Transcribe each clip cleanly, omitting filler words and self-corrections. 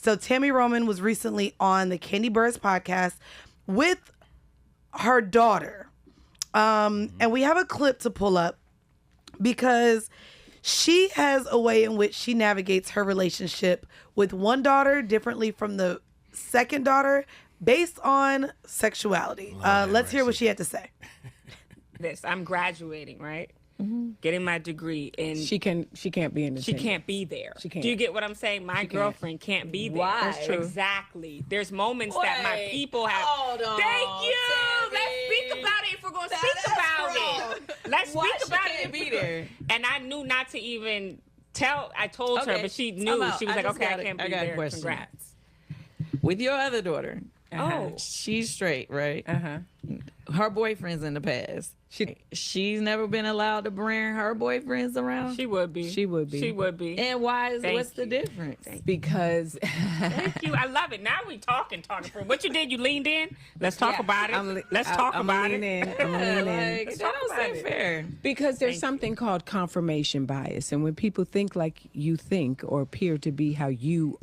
So Tami Roman was recently on the Candy Burris podcast with her daughter. And we have a clip to pull up because she has a way in which she navigates her relationship with one daughter differently from the second daughter based on sexuality. Let's hear what she had to say. I'm graduating, right? Mm-hmm. Getting my degree, and she can't be in the. She can't be there. She can't. Do you get what I'm saying? My girlfriend can't be there. Why? That's true. Exactly. There's moments that my people have. Hold on, Thank you. Tami. Let's speak about it if we're going to speak about it. Let's speak about it. Be there. And I knew not to even tell. I told her, but she knew. She was like, "Okay, I can't be there." Congrats. With your other daughter, she's straight, right? Her boyfriend's in the past. She's never been allowed to bring her boyfriends around. She would be. She would be. She would be. And what's the difference? Because thank you. I love it. Now we talking. What you did? You leaned in. Let's talk about it. Let's talk about it. I'm leaning in. That don't seem fair. Because there's something called confirmation bias, and when people think like you think or appear to be how you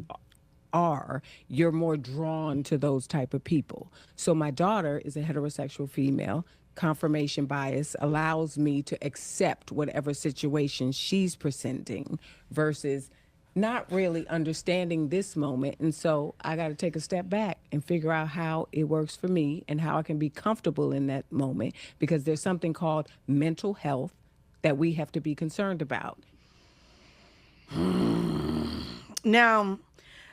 are, you're more drawn to those type of people. So my daughter is a heterosexual female. Confirmation bias allows me to accept whatever situation she's presenting versus not really understanding this moment. And so I got to take a step back and figure out how it works for me and how I can be comfortable in that moment, because there's something called mental health that we have to be concerned about. Now,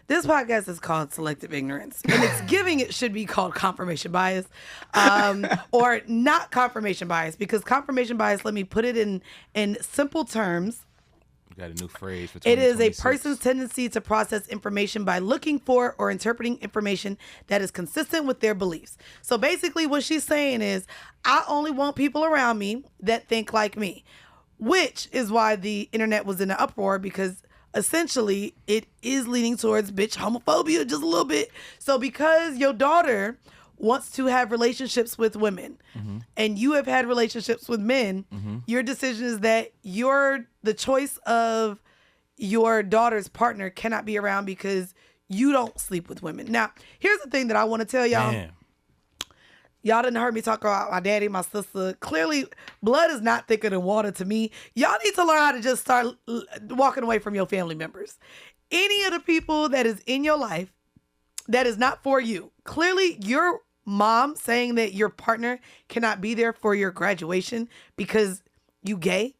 this podcast is called Selective Ignorance, and it should be called confirmation bias, or not confirmation bias, because confirmation bias, let me put it in simple terms. You got a new phrase for 2026. It is a person's tendency to process information by looking for or interpreting information that is consistent with their beliefs. So basically what she's saying is, I only want people around me that think like me, which is why the internet was in an uproar, because essentially it is leaning towards bitch homophobia just a little bit. So because your daughter wants to have relationships with women and you have had relationships with men, your decision is that the choice of your daughter's partner cannot be around because you don't sleep with women. Now, here's the thing that I want to tell y'all. Damn. Y'all didn't heard me talk about my daddy, my sister. Clearly, blood is not thicker than water to me. Y'all need to learn how to just start walking away from your family members. Any of the people that is in your life that is not for you. Clearly, your mom saying that your partner cannot be there for your graduation because you gay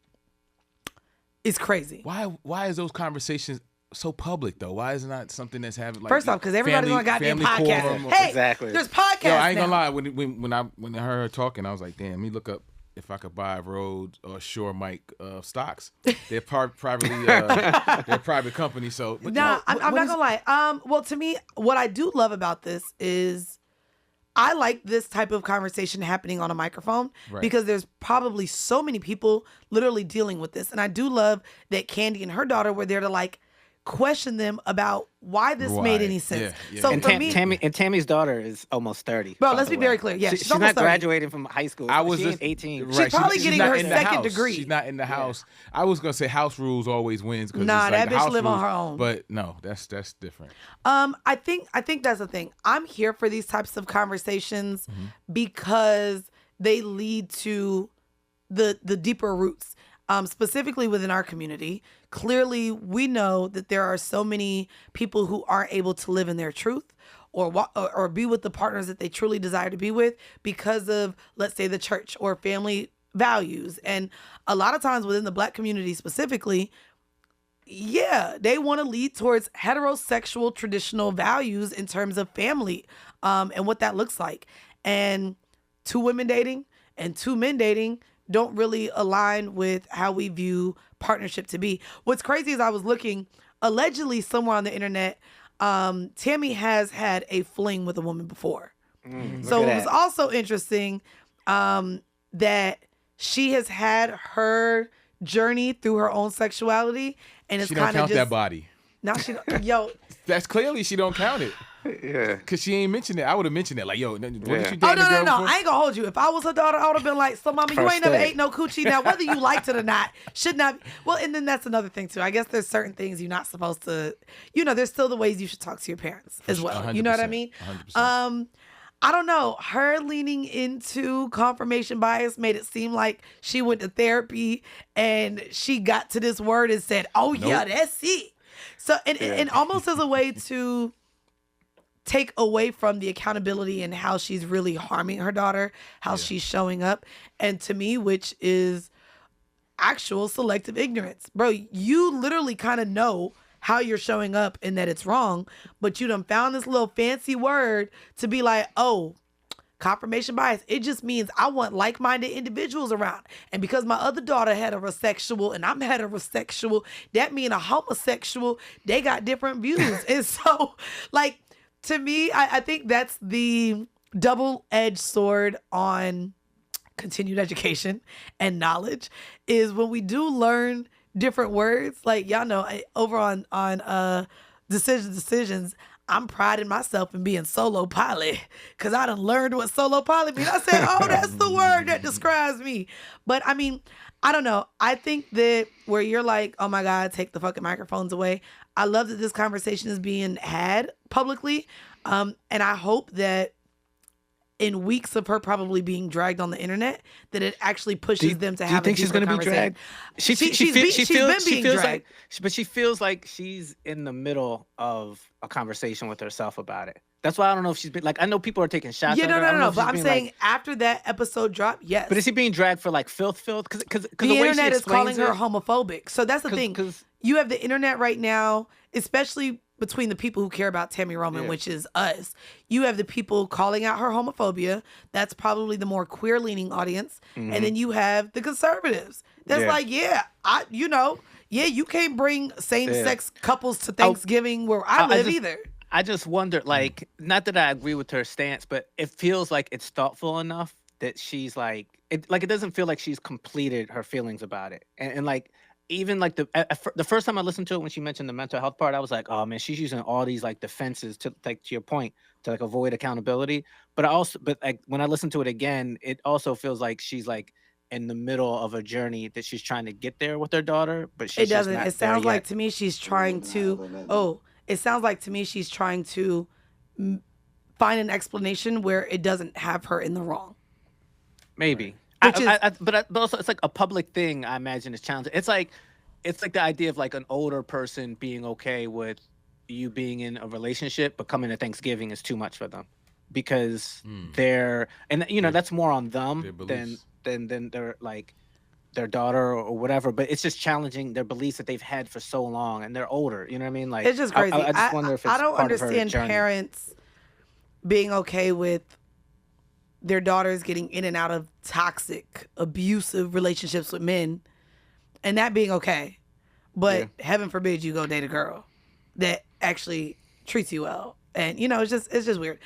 is crazy. Why is those conversations so public though? Why is it not something that's having like? First off, because everybody's on a goddamn podcast. Hey, exactly. There's podcasts. Yo, I ain't now. gonna lie. When I heard her talking, I was like, damn. Let me look up if I could buy Rhodes or Shore mic stocks. They're privately they're a private company. So I'm not gonna lie. Well, to me, what I do love about this is I like this type of conversation happening on a microphone, because there's probably so many people literally dealing with this, and I do love that Candy and her daughter were there to like question them about why this made any sense. Yeah. So and for me, Tammy's daughter is almost 30. Bro, let's be very clear. Yeah, she's not graduating from high school. She's 18. Right. She's probably getting her second degree. She's not in the house. I was gonna say house rules always wins. Nah, it's like that bitch live on her own. But no, that's different. I think that's the thing. I'm here for these types of conversations because they lead to the deeper roots. Specifically within our community, clearly we know that there are so many people who aren't able to live in their truth or be with the partners that they truly desire to be with because of, let's say, the church or family values. And a lot of times within the Black community specifically, they want to lead towards heterosexual traditional values in terms of family and what that looks like. And 2 women dating and 2 men dating don't really align with how we view partnership to be. What's crazy is I was looking, allegedly somewhere on the internet, Tami has had a fling with a woman before. So it was also interesting that she has had her journey through her own sexuality, and it's kind of just that body. Now she, That's clearly she don't count it. Yeah. Cause she ain't mentioned it. I would have mentioned it. Like, yo, what did you date Oh, the girl no. before? I ain't gonna hold you. If I was her daughter, I would have been like, so mama, you First ain't never date. ate no coochie. Now, whether you liked it or not, should not. Well, and then that's another thing too. I guess there's certain things you're not supposed to, there's still the ways you should talk to your parents as well. You know what I mean? 100%. I don't know. Her leaning into confirmation bias made it seem like she went to therapy and she got to this word and said, oh, yeah, that's it. So, and almost as a way to take away from the accountability and how she's really harming her daughter, how she's showing up. And to me, which is actual selective ignorance. Bro, you literally kind of know how you're showing up and that it's wrong, but you done found this little fancy word to be like, oh, confirmation bias. It just means I want like-minded individuals around. And because my other daughter heterosexual and I'm heterosexual, that means a homosexual, they got different views. And so, like, to me, I think that's the double-edged sword on continued education and knowledge is when we do learn different words. Like, y'all know, over on decisions, I'm priding myself in being solo pilot because I done learned what solo pilot means. I said, oh, that's the word that describes me. But I mean, I don't know. I think that where you're like, oh my God, take the fucking microphones away. I love that this conversation is being had publicly. And I hope that in weeks of her probably being dragged on the internet, that it actually pushes them to have a deeper conversation. Do you think she's going to be dragged? She's been being dragged. But she feels like she's in the middle of a conversation with herself about it. That's why I don't know if she's been, like, I know people are taking shots at her. No. But I'm saying like, after that episode dropped, yes. But is she being dragged for like filth? Because the internet is calling her homophobic. So that's the thing. You have the internet right now, especially between the people who care about Tami Roman, which is us. You have the people calling out her homophobia. That's probably the more queer-leaning audience. Mm-hmm. And then you have the conservatives. That's like, you can't bring same-sex couples to Thanksgiving where I live either. I just wonder, like, not that I agree with her stance, but it feels like it's thoughtful enough that she's like, it doesn't feel like she's completed her feelings about it. And like, even like the first time I listened to it when she mentioned the mental health part, I was like, oh man, she's using all these like defenses to, like, to your point, to like avoid accountability. But like when I listen to it again, it also feels like she's like in the middle of a journey that she's trying to get there with her daughter, but she's just not there yet. It sounds like to me she's trying to. It sounds like to me she's trying to find an explanation where it doesn't have her in the wrong. Maybe. But also it's like a public thing. I imagine it's challenging. It's like the idea of like an older person being okay with you being in a relationship, but coming to Thanksgiving is too much for them because that's more on them than their like their daughter or whatever. But it's just challenging their beliefs that they've had for so long, and they're older. You know what I mean? Like, it's just crazy. I just wonder if it's I don't part of her understand journey. Parents being okay with their daughters getting in and out of toxic, abusive relationships with men, and that being okay. But heaven forbid you go date a girl that actually treats you well. And it's just weird.